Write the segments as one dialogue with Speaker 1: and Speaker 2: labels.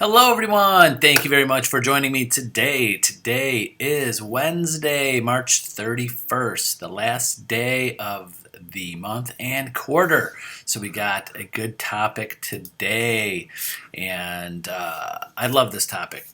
Speaker 1: Hello, everyone. Thank you very much for joining me today. Today is Wednesday, March 31st, the last day of the month and quarter. So we got a good topic today. And I love this topic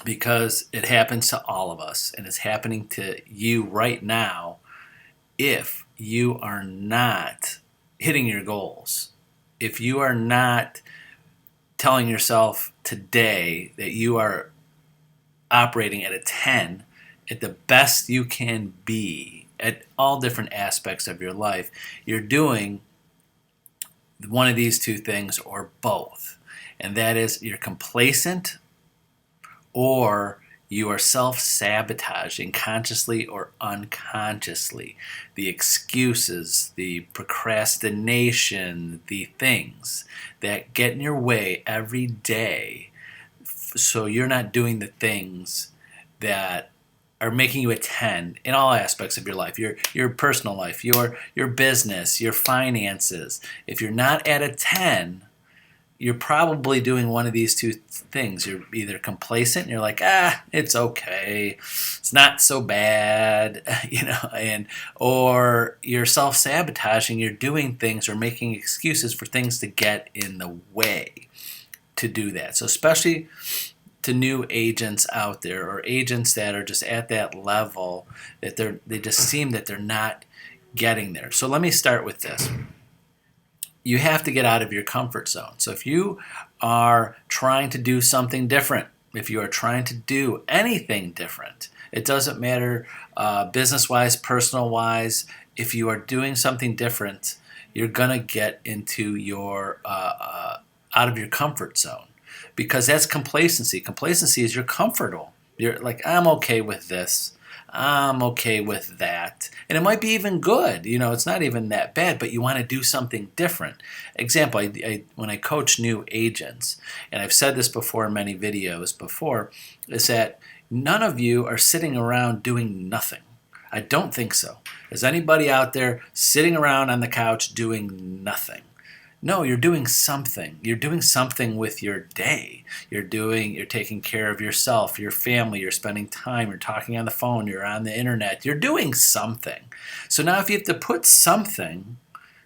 Speaker 1: because it happens to all of us and it's happening to you right now if you are not hitting your goals. If you are not telling yourself today that you are operating at a 10 at the best you can be at all different aspects of your life, you're doing one of these two things or both. And that is you're complacent or you are self-sabotaging consciously or unconsciously. The excuses, the procrastination, the things that get in your way every day so you're not doing the things that are making you a 10 in all aspects of your life, your personal life, your business, your finances. If you're not at a 10, you're probably doing one of these two things. You're either complacent, and you're like, it's okay, it's not so bad, or you're self-sabotaging. You're doing things or making excuses for things to get in the way to do that. So especially to new agents out there or agents that are just at that level that they just seem that they're not getting there. So let me start with this. You have to get out of your comfort zone. So if you are trying to do something different, if you are trying to do anything different, it doesn't matter business-wise, personal-wise, if you are doing something different, you're going to get into your out of your comfort zone because that's complacency. Complacency is you're comfortable. You're like, I'm okay with this. I'm okay with that. And it might be even good. It's not even that bad, but you want to do something different. Example, when I coach new agents, and I've said this before in many videos before, is that none of you are sitting around doing nothing. I don't think so. Is anybody out there sitting around on the couch doing nothing? No, you're doing something. You're doing something with your day. You're taking care of yourself, your family, you're spending time, you're talking on the phone, you're on the internet. You're doing something. So now if you have to put something,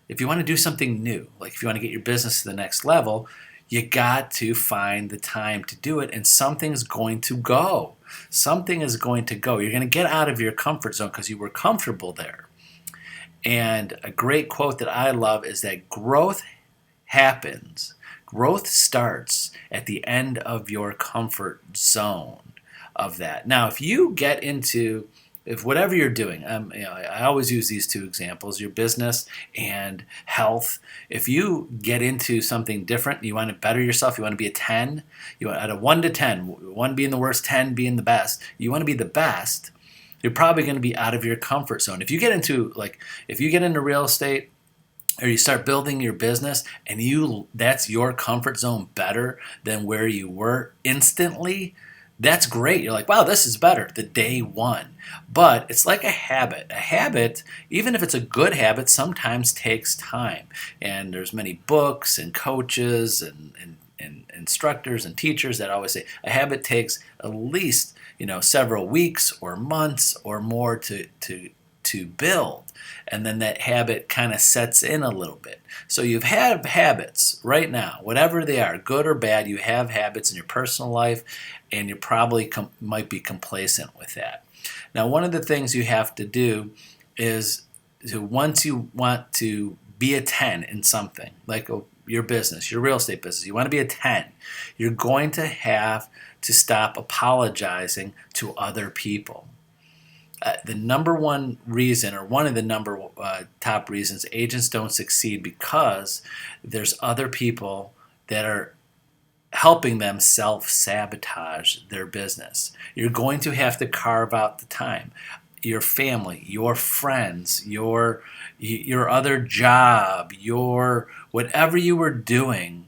Speaker 1: if you want to do something new, like if you want to get your business to the next level, you got to find the time to do it, and something's going to go. Something is going to go. You're going to get out of your comfort zone because you were comfortable there. And a great quote that I love is that growth starts at the end of your comfort zone of that. Now, if you get into, if whatever you're doing, I always use these two examples, your business and health. If you get into something different, you want to better yourself, you want to be a 10, you want at a 1 to 10, 1 being the worst, 10 being the best, you want to be the best, you're probably going to be out of your comfort zone. If you get into real estate, or you start building your business and that's your comfort zone better than where you were instantly, that's great. You're like, wow, this is better the day one. But it's like a habit. A habit, even if it's a good habit, sometimes takes time. And there's many books and coaches and instructors and teachers that always say a habit takes at least several weeks or months or more to build, and then that habit kind of sets in a little bit. So you have habits right now, whatever they are, good or bad. You have habits in your personal life, and you probably might be complacent with that. Now, one of the things you have to do is once you want to be a 10 in something, like your business, your real estate business, you want to be a 10, you're going to have to stop apologizing to other people. The number one reason, or one of the top reasons agents don't succeed, because there's other people that are helping them self-sabotage their business. You're going to have to carve out the time. Your family, your friends, your other job, your whatever you were doing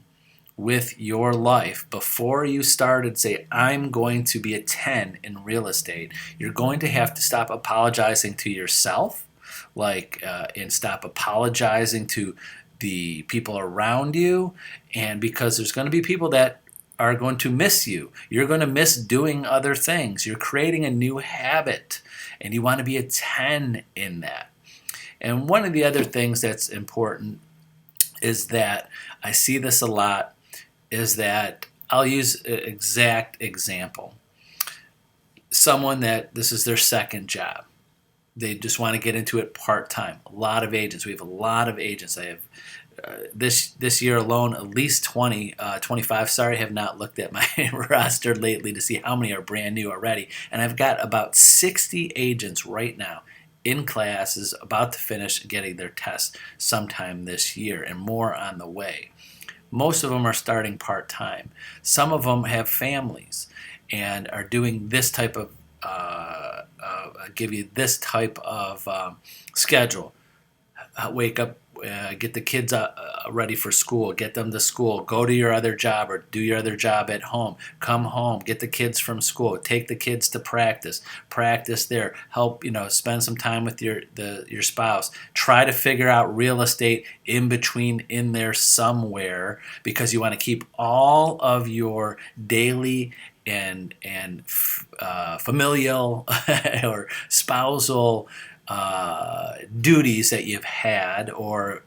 Speaker 1: with your life before you started, say, I'm going to be a 10 in real estate, you're going to have to stop apologizing to yourself, and stop apologizing to the people around you. And because there's going to be people that are going to miss you. You're going to miss doing other things. You're creating a new habit, and you want to be a 10 in that. And one of the other things that's important is that I see this a lot, is that I'll use an exact example. Someone that this is their second job. They just want to get into it part-time. A lot of agents. We have a lot of agents. I have this year alone, at least 25. Sorry, I have not looked at my roster lately to see how many are brand new already. And I've got about 60 agents right now in classes about to finish getting their tests sometime this year, and more on the way. Most of them are starting part-time. Some of them have families and are doing this type of give you this type of schedule. Wake up, get the kids ready for school, get them to school, go to your other job or do your other job at home, come home, get the kids from school, take the kids to practice there, help, spend some time with your spouse, try to figure out real estate in between in there somewhere, because you want to keep all of your daily and familial or spousal duties that you've had, or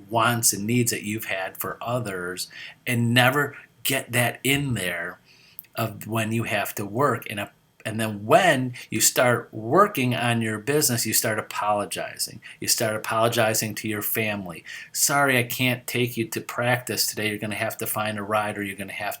Speaker 1: wants and needs that you've had for others, and never get that in there of when you have to work. And then when you start working on your business, you start apologizing. You start apologizing to your family. Sorry, I can't take you to practice today. You're going to have to find a ride, or you're going to have,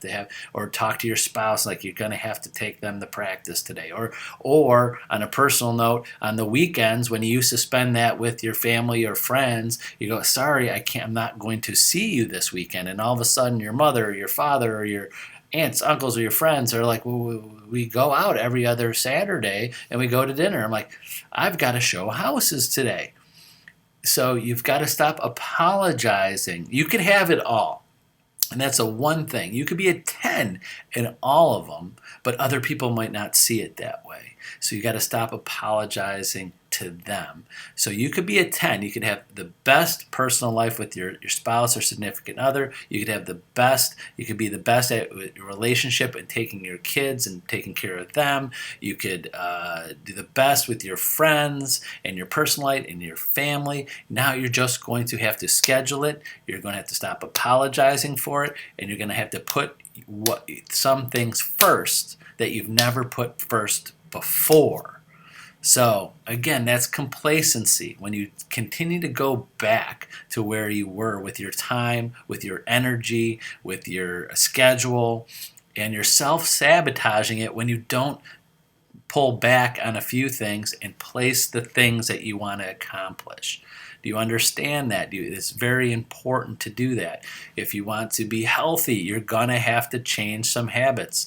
Speaker 1: or talk to your spouse like you're going to have to take them to practice today. Or on a personal note, on the weekends when you used to spend that with your family or friends, you go, sorry, I'm not going to see you this weekend. And all of a sudden your mother or your father or your aunts, uncles, or your friends are like, well, we go out every other Saturday and we go to dinner. I'm like, I've got to show houses today. So you've got to stop apologizing. You can have it all. And that's a one thing. You could be a 10 in all of them, but other people might not see it that way. So you got to stop apologizing to them. So you could be a 10. You could have the best personal life with your spouse or significant other. You could have the best. You could be the best at your relationship and taking your kids and taking care of them. You could do the best with your friends and your personal life and your family. Now you're just going to have to schedule it. You're going to have to stop apologizing for it, and you're going to have to put some things first that you've never put first before. So again, that's complacency. When you continue to go back to where you were with your time, with your energy, with your schedule, and you're self-sabotaging it when you don't pull back on a few things and place the things that you want to accomplish. Do you understand that? It's very important to do that. If you want to be healthy, you're going to have to change some habits.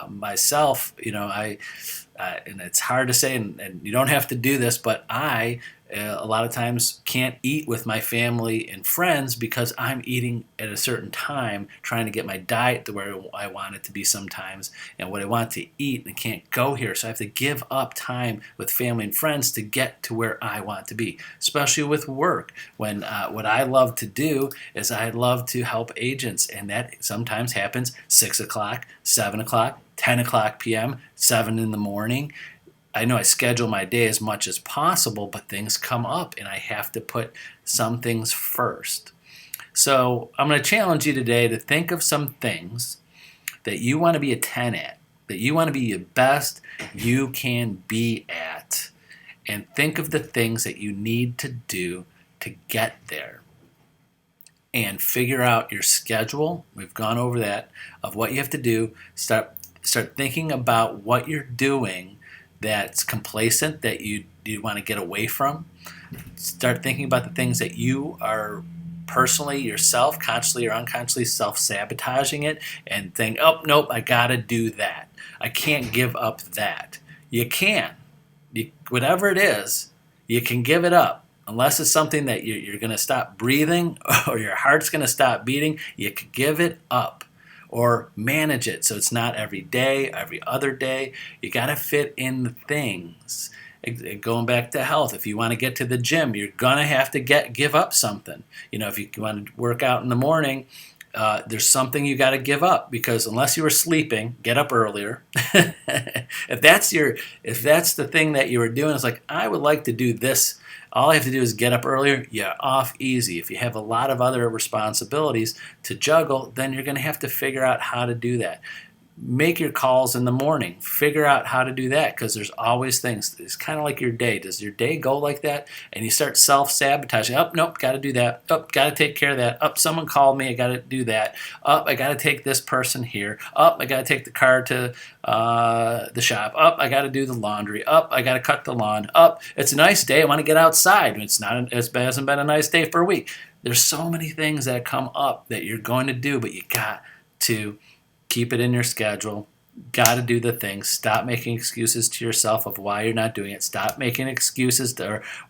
Speaker 1: Myself, and it's hard to say, and you don't have to do this, but I a lot of times can't eat with my family and friends because I'm eating at a certain time, trying to get my diet to where I want it to be sometimes, and what I want to eat, and can't go here. So I have to give up time with family and friends to get to where I want to be, especially with work. When what I love to do is I love to help agents, and that sometimes happens 6 o'clock, 7 o'clock, 10 o'clock p.m., 7 in the morning. I know I schedule my day as much as possible, but things come up and I have to put some things first. So I'm going to challenge you today to think of some things that you want to be a 10 at, that you want to be the best you can be at, and think of the things that you need to do to get there. And figure out your schedule. We've gone over that, of what you have to do. Start thinking about what you're doing that's complacent, that you want to get away from. Start thinking about the things that you are personally, yourself, consciously or unconsciously self-sabotaging it, and think, oh, nope, I got to do that. I can't give up that. You can. Whatever it is, you can give it up. Unless it's something that you're going to stop breathing or your heart's going to stop beating, you can give it up. Or manage it so it's not every day, every other day. You got to fit in the things. Going back to health, if you want to get to the gym, you're going to have to give up something. If you want to work out in the morning, there's something you got to give up, because unless you were sleeping, get up earlier. If that's the thing that you were doing, it's like, I would like to do this. All I have to do is get up earlier. You're off easy. If you have a lot of other responsibilities to juggle, then you're going to have to figure out how to do that. Make your calls in the morning. Figure out how to do that, because there's always things. It's kind of like your day. Does your day go like that? And you start self-sabotaging. Oh, nope, got to do that. Oh, got to take care of that. Oh, someone called me. I got to do that. Oh, I got to take this person here. Oh, I got to take the car to the shop. Oh, I got to do the laundry. Oh, I got to cut the lawn. Oh, it's a nice day. I want to get outside. It hasn't been a nice day for a week. There's so many things that come up that you're going to do, but you got to keep it in your schedule. Got to do the things. Stop making excuses to yourself of why you're not doing it. Stop making excuses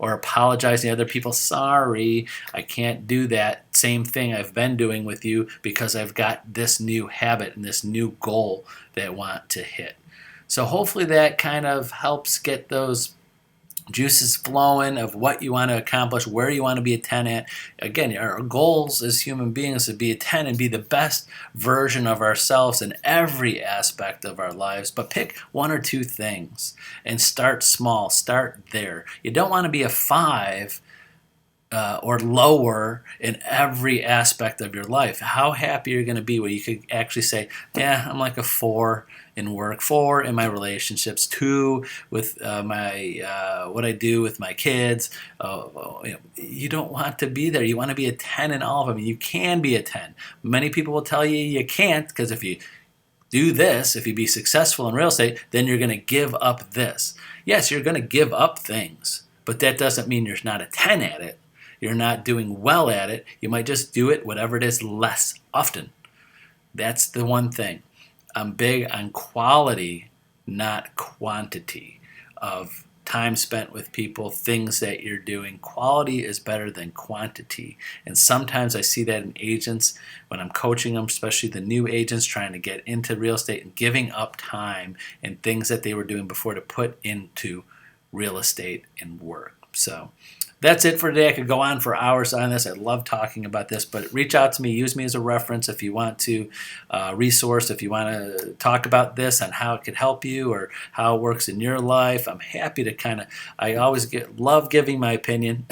Speaker 1: or apologizing to other people. Sorry, I can't do that same thing I've been doing with you because I've got this new habit and this new goal that I want to hit. So hopefully that kind of helps get those juices flowing of what you want to accomplish, where you want to be a 10 at. Again, our goals as human beings to be a 10 and be the best version of ourselves in every aspect of our lives. But pick one or two things and start small. Start there. You don't want to be a 5 or lower in every aspect of your life. How happy you're going to be where you could actually say, yeah, I'm like a 4 in work, 4 in my relationships, 2 with what I do with my kids. You don't want to be there. You want to be a 10 in all of them. You can be a 10. Many people will tell you you can't, because if you do this, if you be successful in real estate, then you're going to give up this. Yes, you're going to give up things, but that doesn't mean you're not a 10 at it. You're not doing well at it. You might just do it, whatever it is, less often. That's the one thing. I'm big on quality, not quantity, of time spent with people, things that you're doing. Quality is better than quantity. And sometimes I see that in agents when I'm coaching them, especially the new agents trying to get into real estate and giving up time and things that they were doing before to put into real estate and work. So that's it for today. I could go on for hours on this. I love talking about this, but reach out to me. Use me as a reference if you want to resource, if you want to talk about this and how it could help you or how it works in your life. I'm happy to I always love giving my opinion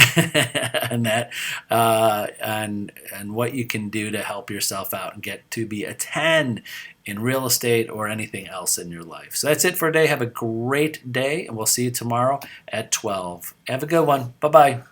Speaker 1: on that, and what you can do to help yourself out and get to be a 10 in real estate or anything else in your life. So that's it for today. Have a great day, and we'll see you tomorrow at 12. Have a good one. Bye-bye.